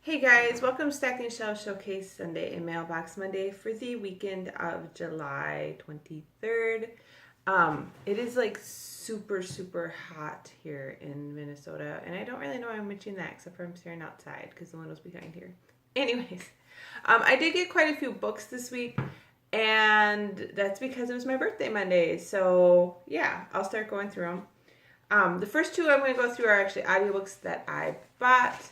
Hey guys, welcome to Stacking Shelves Showcase Sunday and Mailbox Monday for the weekend of July 23rd. It is like super hot here in Minnesota, and I don't really know why I'm mentioning that except for I'm staring outside because the window's behind here. Anyways, I did get quite a few books this week, and that's because it was my birthday Monday. So yeah, I'll start going through them. The first two I'm going to go through are actually audiobooks that I bought.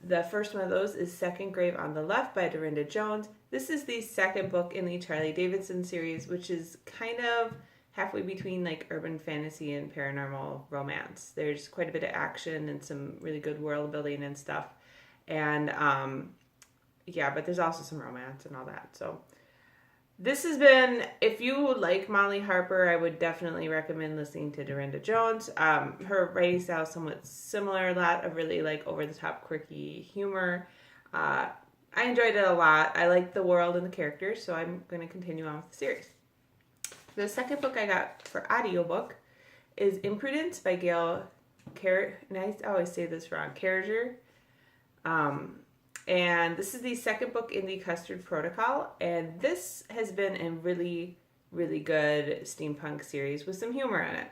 The first one of those is Second Grave on the Left by Dorinda Jones. This is the second book in the Charlie Davidson series, which is kind of halfway between like urban fantasy and paranormal romance. There's quite a bit of action and some really good world building and stuff. And yeah, but there's also some romance and all that. So this has been, if you like Molly Harper, I would definitely recommend listening to Dorinda Jones. Her writing style is somewhat similar, a lot of really like over-the-top quirky humor. I enjoyed it a lot. I like the world and the characters, so I'm going to continue on with the series. The second book I got for audiobook is Imprudence by Gail and I always say this wrong, Carriger. And this is the second book in the Custard Protocol, and this has been a really good steampunk series with some humor in it.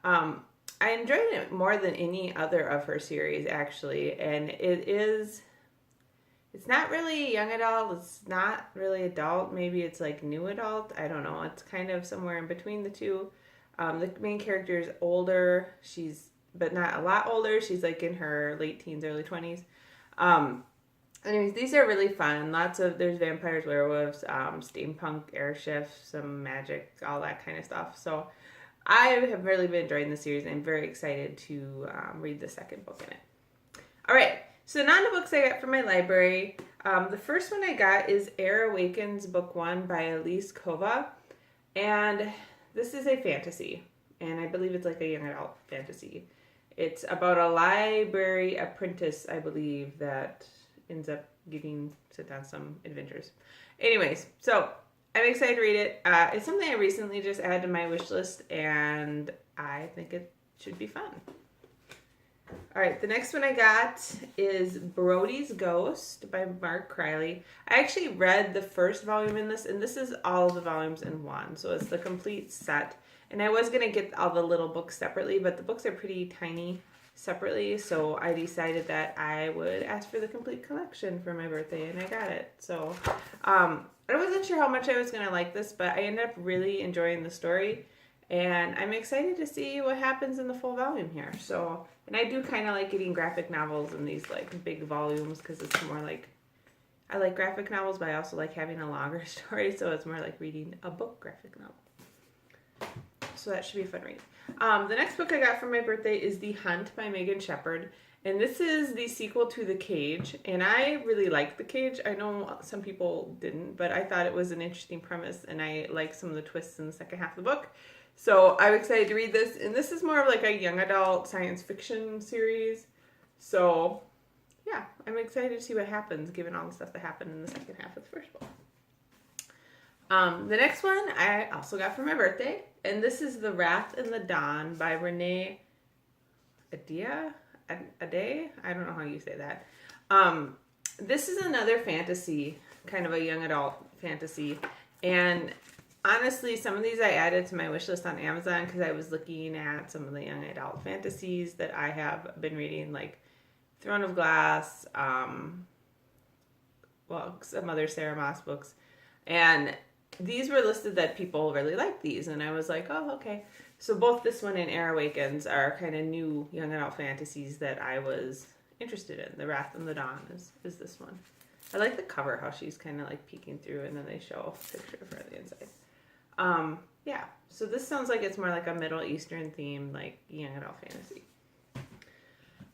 I enjoyed it more than any other of her series, actually, and it's not really young adult, it's not really adult, maybe it's like new adult, I don't know, it's kind of somewhere in between the two. The main character is older, but not a lot older, she's like in her late teens, early 20s. Anyways, these are really fun. There's vampires, werewolves, steampunk airships, some magic, all that kind of stuff. So I have really been enjoying the series and I'm very excited to read the second book in it. All right, so now the books I got from my library. The first one I got is Air Awakens Book 1 by Elise Kova. And this is a fantasy, and I believe it's like a young adult fantasy. It's about a library apprentice, I believe, that ends up getting sent on some adventures. Anyways, so I'm excited to read it. It's something I recently just added to my wish list, and I think it should be fun. All right, the next one I got is Brody's Ghost by Mark Criley. I actually read the first volume in this, and this is all the volumes in one, so it's the complete set. And I was going to get all the little books separately, but the books are pretty tiny separately, so I decided that I would ask for the complete collection for my birthday, and I got it. So I wasn't sure how much I was going to like this, but I ended up really enjoying the story, and I'm excited to see what happens in the full volume here. So, and I do kind of like getting graphic novels in these like big volumes because it's more like, I like graphic novels, but I also like having a longer story, so it's more like reading a book graphic novel. So that should be a fun read. The next book I got for my birthday is The Hunt by Megan Shepherd. And this is the sequel to The Cage. And I really liked The Cage. I know some people didn't, but I thought it was an interesting premise. And I liked some of the twists in the second half of the book. So I'm excited to read this. And this is more of like a young adult science fiction series. So yeah, I'm excited to see what happens given all the stuff that happened in the second half of the first book. The next one I also got for my birthday, and this is The Wrath and the Dawn by Renee Ahdieh. I don't know how you say that. This is another fantasy, kind of a young adult fantasy, and honestly, some of these I added to my wish list on Amazon because I was looking at some of the young adult fantasies that I have been reading, like Throne of Glass, some other Sarah Moss books, and these were listed that people really like these, and I was like, oh, okay. So both this one and Air Awakens are kind of new young adult fantasies that I was interested in. The Wrath and the Dawn is this one. I like the cover, how she's kind of like peeking through, and then they show a picture of her on the inside. Yeah, so this sounds like it's more like a Middle Eastern theme, like young adult fantasy.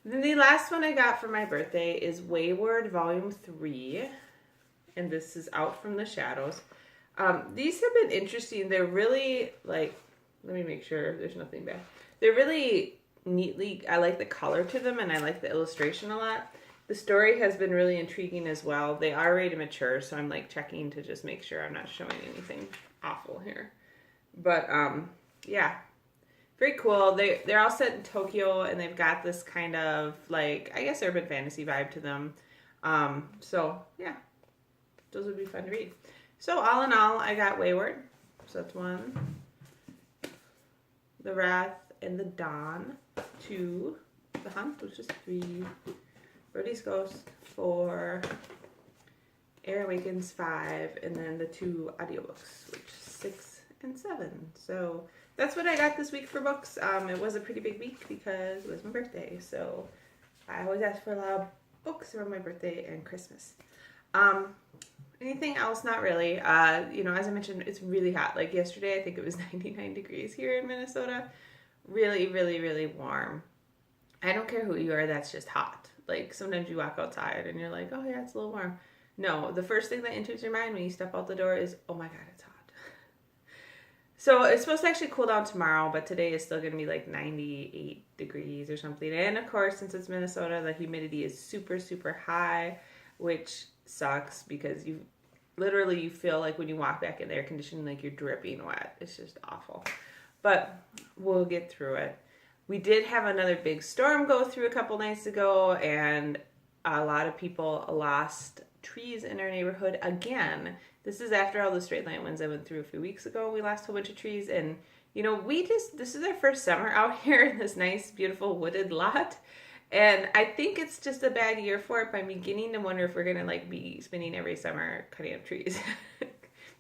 Then the last one I got for my birthday is Wayward Volume 3, and this is Out from the Shadows. These have been interesting. They're really, like, let me make sure there's nothing bad. They're really neatly, I like the color to them, and I like the illustration a lot. The story has been really intriguing as well. They are rated mature, so I'm, like, checking to just make sure I'm not showing anything awful here. But, yeah. very cool. They're all set in Tokyo, and they've got this kind of like, I guess, urban fantasy vibe to them. So yeah, those would be fun to read. So all in all, I got Wayward. So that's 1. The Wrath and the Dawn. 2. The Hunt, which is 3. Brody's Ghost, 4. Air Awakens, 5. And then the 2 audiobooks, which is 6 and 7. So that's what I got this week for books. It was a pretty big week because it was my birthday. So I always ask for a lot of books around my birthday and Christmas. Anything else? Not really. As I mentioned, it's really hot. Like yesterday, I think it was 99 degrees here in Minnesota. Really, really, really warm. I don't care who you are, that's just hot. Like sometimes you walk outside and you're like, oh yeah, it's a little warm. No, the first thing that enters your mind when you step out the door is, oh my God, it's hot. So it's supposed to actually cool down tomorrow, but today is still going to be like 98 degrees or something. And of course, since it's Minnesota, the humidity is super, super high, which sucks because you feel like when you walk back in the air conditioning, like you're dripping wet. It's just awful. But we'll get through it. We did have another big storm go through a couple nights ago, and a lot of people lost trees in our neighborhood again. This is after all the straight line winds I went through a few weeks ago. We lost a whole bunch of trees, and this is our first summer out here in this nice, beautiful wooded lot. And I think it's just a bad year for it. But I'm beginning to wonder if we're gonna be spending every summer cutting up trees.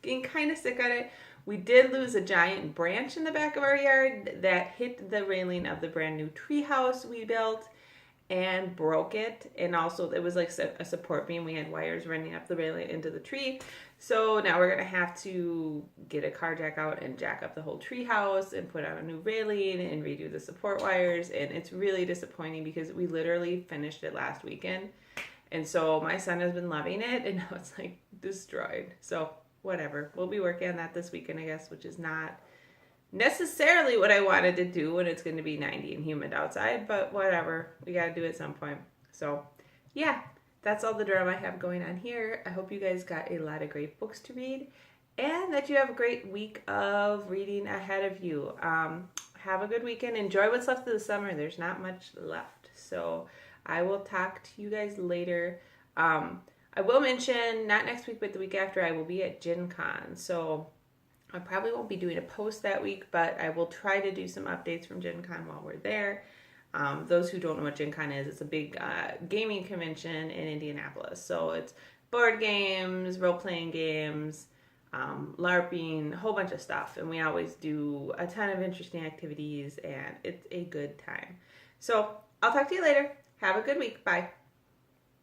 Getting kind of sick of it. We did lose a giant branch in the back of our yard that hit the railing of the brand new tree house we built and broke it. And also it was like a support beam. We had wires running up the railing into the tree. So now we're gonna have to get a car jack out and jack up the whole tree house and put on a new railing and redo the support wires. And it's really disappointing because we literally finished it last weekend. And so my son has been loving it, and now it's like destroyed. So whatever. We'll be working on that this weekend, I guess, which is not necessarily what I wanted to do when it's going to be 90 and humid outside, but whatever. We got to do it at some point. So, yeah, that's all the drama I have going on here. I hope you guys got a lot of great books to read and that you have a great week of reading ahead of you. Have a good weekend. Enjoy what's left of the summer. There's not much left. So, I will talk to you guys later. I will mention, not next week, but the week after, I will be at Gen Con. So I probably won't be doing a post that week, but I will try to do some updates from Gen Con while we're there. Those who don't know what Gen Con is, it's a big gaming convention in Indianapolis. So it's board games, role-playing games, LARPing, a whole bunch of stuff. And we always do a ton of interesting activities, and it's a good time. So I'll talk to you later. Have a good week. Bye.